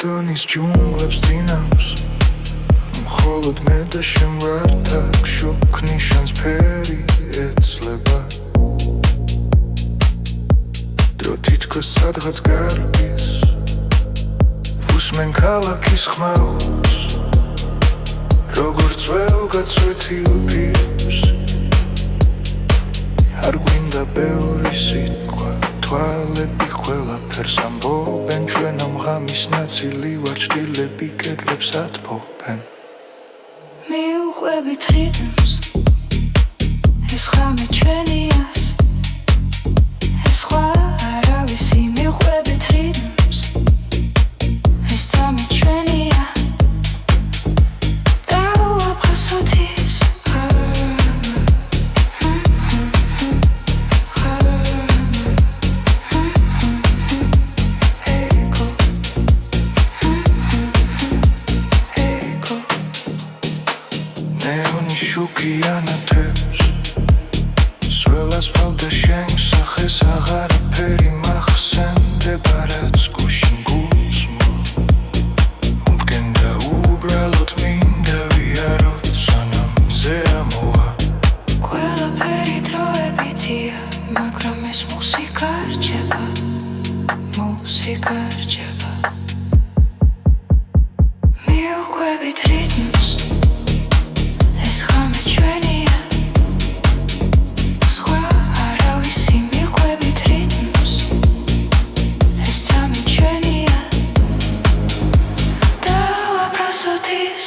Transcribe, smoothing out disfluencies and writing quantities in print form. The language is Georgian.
დონის ჯუნგლებს წინავს მხოლოდ მე და შენ ვართ აქ შუქ ნიშანს ფერი ეცლება დრო თითქოს სადღაც გარბის ვუსმენ ქალაქის ხმაურს როგორც ველგაცვეთილ პირს არ გვინდა ბევრი სიტყვა თვალები ყველაფერს ამბობენ ჩვენ ამ ღამის ნაწილი ვარ ჭრილები კედლებს ათბობენ მიუყვებით რიტმს ეს ღამე ჩვენიას ეს სხვა არავისი მიუყვებით რიტმს ეს ძამი ჩვენია დაუაფასოთის შუქიანათებს სველას ფალდა შენ სახეს აღარაფერი მახსენდება რაც გუშინ გულსმო მგენდა უბრალოდ მინდა ვიაროთ სანამ ამოვა ყველაფერი დროებითია მაგრამ ეს მუსიკა რჩება მიუყვებით რიტმს ეს ღამე ჩვენია სხვა არავისი მიუყვებით რიტმს ეს ძამი ჩვენია დავაფრასოთ ის